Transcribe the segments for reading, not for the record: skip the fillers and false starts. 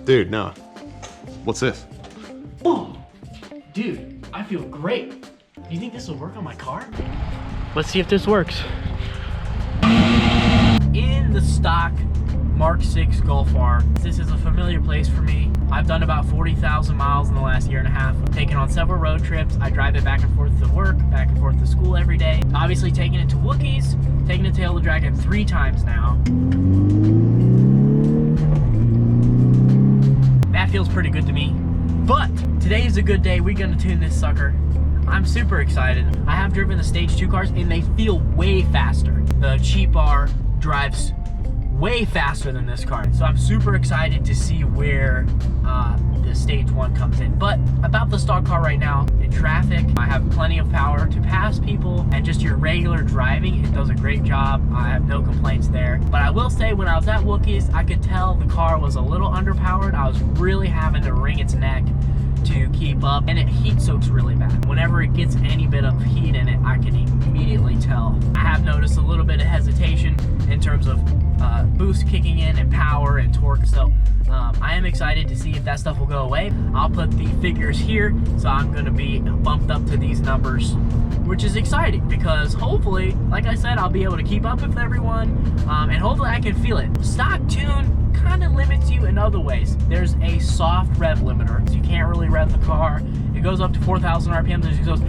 Dude, no. What's this? Oh, dude, I feel great. Do you think this will work on my car? Let's see if this works. In the stock Mk6 Golf R. This is a familiar place for me. I've done about 40,000 miles in the last year and a half. I've taken on several road trips. I drive it back and forth to work, back and forth to school every day. Obviously taking it to Wookiees, taking it to Tail the Dragon 3 times now. That feels pretty good to me. But today is a good day. We're gonna tune this sucker. I'm super excited. I have driven the Stage 2 cars and they feel way faster. The cheap R drives way faster than this car. So I'm super excited to see where the Stage 1 comes in. But about the stock car right now, in traffic, I have plenty of power to pass people, and just your regular driving, it does a great job. I have no complaints there. But I will say, when I was at Wookiees, I could tell the car was a little underpowered. I was really having to wring its neck to keep up, and it heat soaks really bad. Whenever it gets any bit of heat in it, I can immediately tell. I have noticed a little bit of hesitation in terms of boost kicking in and power and torque. So I am excited to see if that stuff will go away. I'll put the figures here, so I'm going to be bumped up to these numbers, which is exciting because hopefully, like I said, I'll be able to keep up with everyone, and hopefully I can feel it. Stock tune kind of limits you in other ways. There's a soft rev limiter, so you can't really rev the car. It goes up to 4,000 RPMs, and it goes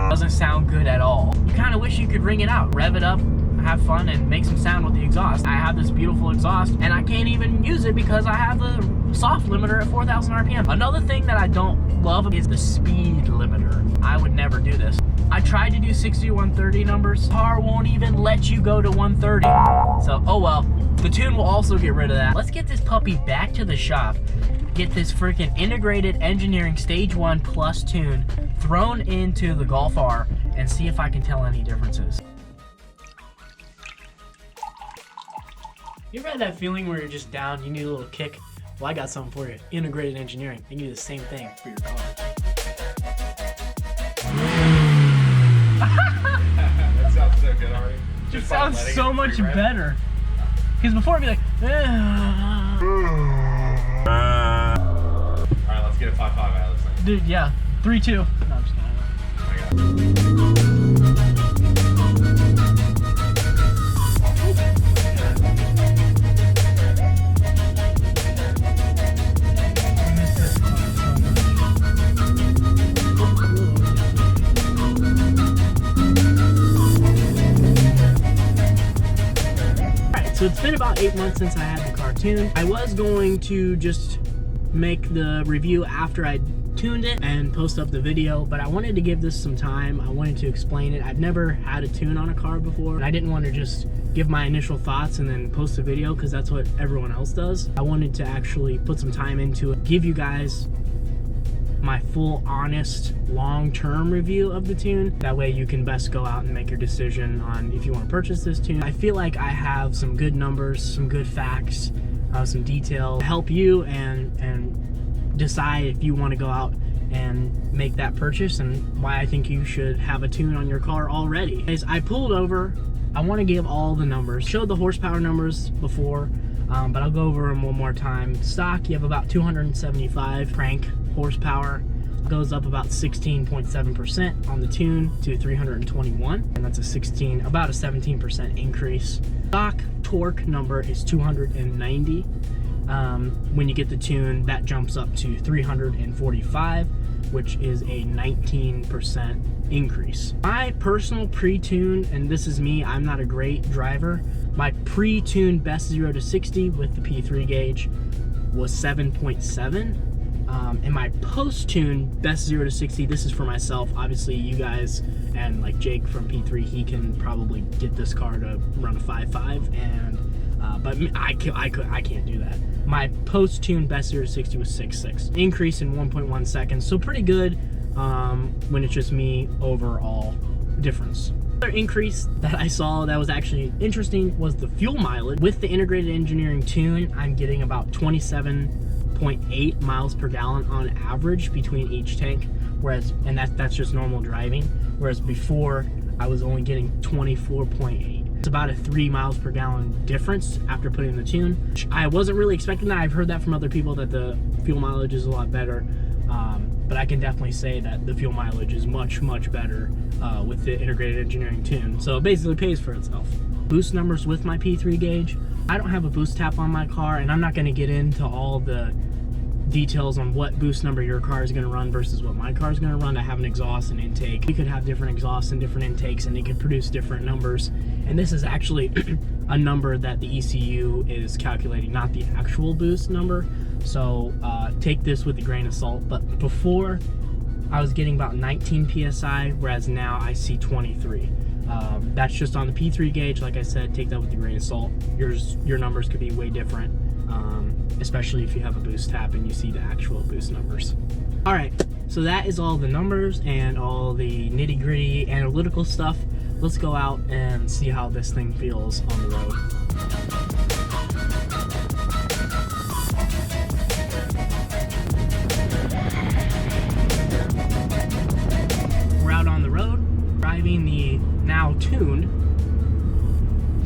doesn't sound good at all. You kind of wish you could ring it out, rev it up, have fun, and make some sound with the exhaust. I have this beautiful exhaust, and I can't even use it because I have the soft limiter at 4,000 RPM. Another thing that I don't love is the speed limiter. I would never do this. I tried to do 60 to 130 numbers. Car won't even let you go to 130. So, oh well. The tune will also get rid of that. Let's get this puppy back to the shop. Get this freaking Integrated Engineering Stage 1 Plus tune thrown into the Golf R and see if I can tell any differences. You ever had that feeling where you're just down, you need a little kick? Well, I got something for you. Integrated Engineering. You can do the same thing for your car. That sounds so good already. It sounds so much better. Because before it'd be like, Alright, let's get a 5.5 out of this thing. dude, yeah. 3-2. No, I'm just kidding. So it's been about 8 months since I had the car tuned. I was going to just make the review after I tuned it and post up the video, but I wanted to give this some time. I wanted to explain it. I've never had a tune on a car before, and I didn't want to just give my initial thoughts and then post a video because that's what everyone else does. I wanted to actually put some time into it, give you guys my full, honest, long-term review of the tune. That way you can best go out and make your decision on if you want to purchase this tune. I feel like I have some good numbers, some good facts, some detail to help you and decide if you want to go out and make that purchase and why I think you should have a tune on your car already. As I pulled over, I want to give all the numbers. Showed the horsepower numbers before, but I'll go over them one more time. Stock, you have about 275 crank horsepower, goes up about 16.7% on the tune to 321, and that's about a 17% increase. Stock torque number is 290. When you get the tune, that jumps up to 345, which is a 19% increase. My personal pre-tune, and this is me, I'm not a great driver, my pre-tune best 0 to 60 with the P3 gauge was 7.7. And my post-tune best 0 to 60, this is for myself. Obviously you guys and like Jake from P3, he can probably get this car to run a 5.5, and but I can't do that. My post-tune best 0 to 60 was 6.6, increase in 1.1 seconds, so pretty good when it's just me overall difference. Another increase that I saw that was actually interesting was the fuel mileage. With the Integrated Engineering tune, I'm getting about 27.8 miles per gallon on average between each tank, whereas, and that's just normal driving, whereas before I was only getting 24.8. It's about a 3 miles per gallon difference after putting the tune. I wasn't really expecting that. I've heard that from other people that the fuel mileage is a lot better. But I can definitely say that the fuel mileage is much, much better with the integrated engineering tune. So it basically pays for itself. Boost numbers with my P3 gauge. I don't have a boost tap on my car, and I'm not going to get into all the details on what boost number your car is going to run versus what my car is going to run. I have an exhaust and intake. You could have different exhausts and different intakes, and they could produce different numbers. And this is actually a number that the ECU is calculating, not the actual boost number. So take this with a grain of salt. But before, I was getting about 19 PSI, whereas now I see 23. That's just on the P3 gauge. Like I said, take that with a grain of salt. Your numbers could be way different, especially if you have a boost tap and you see the actual boost numbers. All right, so that is all the numbers and all the nitty-gritty analytical stuff. Let's go out and see how this thing feels on the road. We're out on the road, driving the now tuned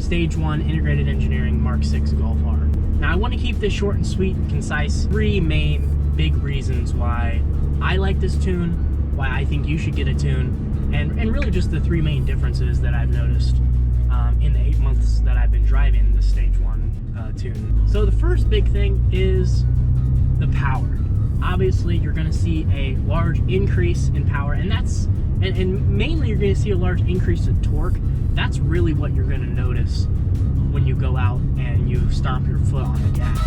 Stage 1 Integrated Engineering Mk6 Golf R. Now I want to keep this short and sweet and concise. 3 main big reasons why I like this tune, why I think you should get a tune, and really just the 3 main differences that I've noticed in the 8 months that I've been driving the Stage 1 tune. So the first big thing is the power. Obviously you're going to see a large increase in power, and that's and mainly you're going to see a large increase in torque. That's really what you're going to notice when you go out and you stomp your foot on the gas.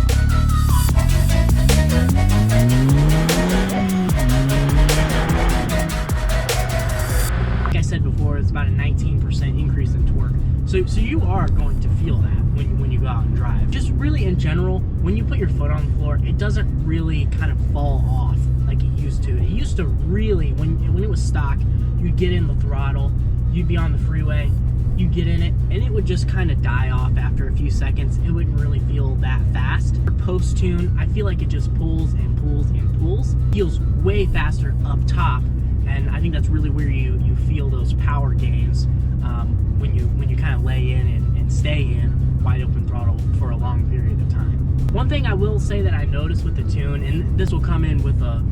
Like I said before, it's about a 19% increase in torque. So you are going to feel that when you go out and drive. Just really in general, when you put your foot on the floor, it doesn't really kind of fall off like it used to. It used to really, when it was stock, you'd get in the throttle, you'd be on the freeway, you'd get in it, and it would just kind of die off after a few seconds. It wouldn't really feel that fast. For post-tune, I feel like it just pulls and pulls and pulls. Feels way faster up top, and I think that's really where you feel those power gains when you kind of lay in and stay in wide open throttle for a long period of time. One thing I will say that I noticed with the tune, and this will come in with a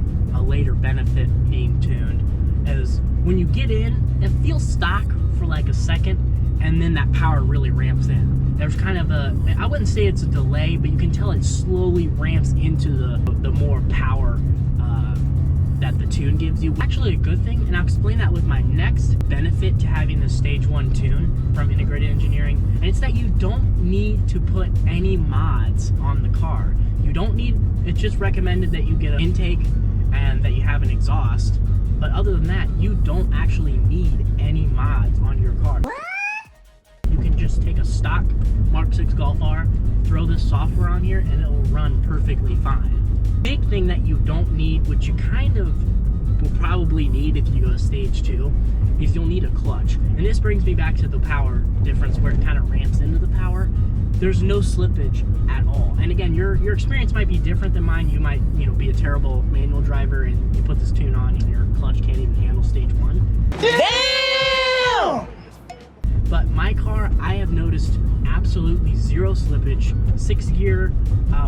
later benefit being tuned, is when you get in, it feels stock for like a second, and then that power really ramps in. There's kind of I wouldn't say it's a delay, but you can tell it slowly ramps into the more power that the tune gives you. Actually a good thing, and I'll explain that with my next benefit to having the Stage 1 tune from Integrated Engineering, and it's that you don't need to put any mods on the car. You don't need, it's just recommended that you get an intake and that you have an exhaust, but other than that, you don't actually need any mods on your car. You can just take a stock Mk6 Golf R, throw this software on here, and it will run perfectly fine. Big thing that you don't need, which you kind of will probably need if you go to Stage 2, is you'll need a clutch. And this brings me back to the power difference where it kind of ramps into the power. There's no slippage at all. And again, your experience might be different than mine. You might, be a terrible manual driver and you put this tune on and your clutch can't even handle Stage 1. Damn! But my car, I have noticed absolutely zero slippage. 6th gear,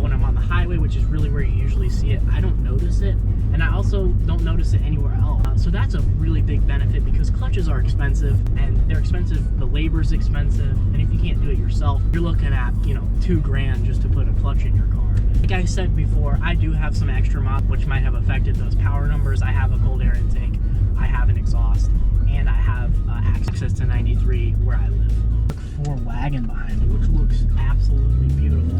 when I'm on the highway, which is really where you usually see it, I don't notice it. And I also don't notice it anywhere else. So that's a really big benefit because clutches are expensive, and they're expensive, the labor's expensive, and if you can't do it yourself, you're looking at, $2 grand just to put a clutch in your car. Like I said before, I do have some extra mods which might have affected those power numbers. I have a cold air intake, I have an exhaust, and I have access to 93 where I live. Look for wagon behind me, which looks absolutely beautiful.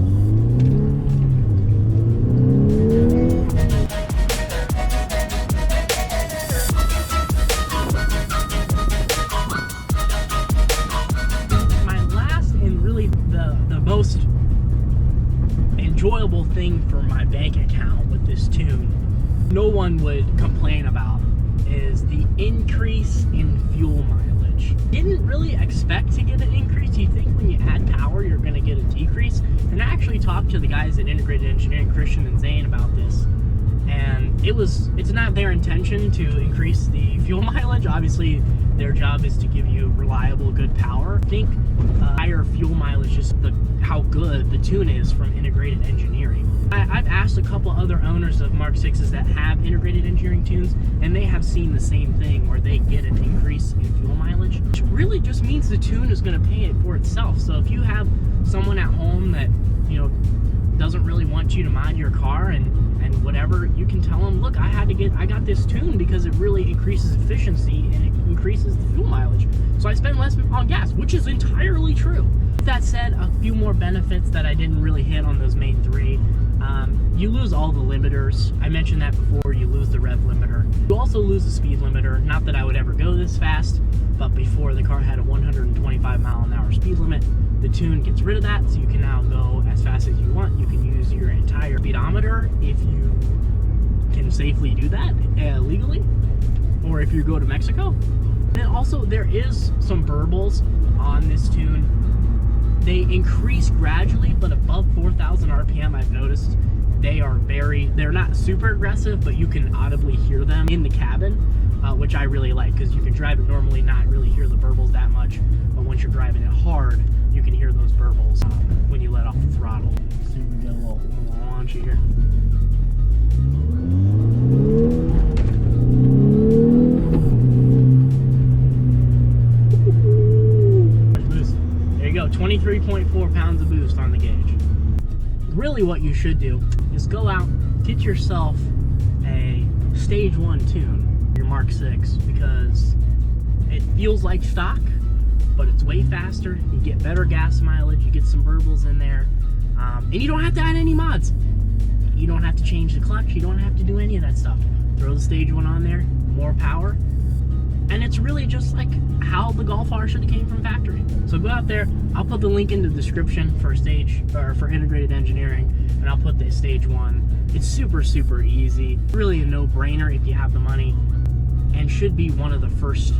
My last and really the most enjoyable thing for my bank account with this tune, no one would complain about, is the increase in fuel mileage. Didn't really expect to get an increase. You think when you add power you're going to get a decrease, and I actually talked to the guys at Integrated Engineering, Christian and Zane, about this, and it's not their intention to increase the fuel mileage. Obviously their job is to give you reliable, good power. I think higher fuel mileage, just how good the tune is from Integrated Engineering. I've asked a couple other owners of Mark 6s that have Integrated Engineering tunes, and they have seen the same thing where they get an increase in fuel mileage, which really just means the tune is going to pay it for itself. So if you have someone at home that, you know, doesn't really want you to mod your car and whatever, you can tell them, look, I got this tune because it really increases efficiency and it increases the fuel mileage, so I spend less on gas, which is entirely true. With that said, a few more benefits that I didn't really hit on those main three. You lose all the limiters. I mentioned that before. You lose the rev limiter. You also lose the speed limiter. Not that I would ever go this fast, but before the car had a 125 mile an hour speed limit. The tune gets rid of that, so you can now go as fast as you want. You can use your entire speedometer if you can safely do that legally, or if you go to Mexico. And also, there is some burbles on this tune. They increase gradually, but above 4,000 RPM, I've noticed they're not super aggressive, but you can audibly hear them in the cabin, which I really like, because you can drive it normally, not really hear the burbles that much, but once you're driving it hard, you can hear those burbles when you let off the throttle. See if we get a little launchy here. Boost. There you go, 23.4 pounds of boost on the gauge. Really what you should do is go out, get yourself a stage 1 tune, your Mark 6, because it feels like stock, but it's way faster. You get better gas mileage, you get some burbles in there, and you don't have to add any mods. You don't have to change the clutch, you don't have to do any of that stuff. Throw the stage 1 on there, more power, and it's really just like how the Golf R should have came from factory. So go out there. I'll put the link in the description for for Integrated Engineering, and I'll put the stage 1. It's super easy, really a no-brainer if you have the money, and should be one of the first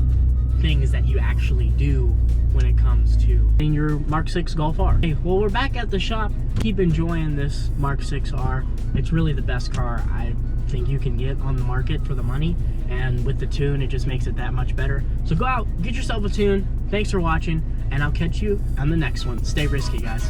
things that you actually do when it comes to in your Mark 6 Golf R. Hey, well, we're back at the shop. Keep enjoying this Mark 6 R. It's really the best car I think you can get on the market for the money, and with the tune it just makes it that much better. So go out, get yourself a tune. Thanks for watching, and I'll catch you on the next one. Stay risky, guys.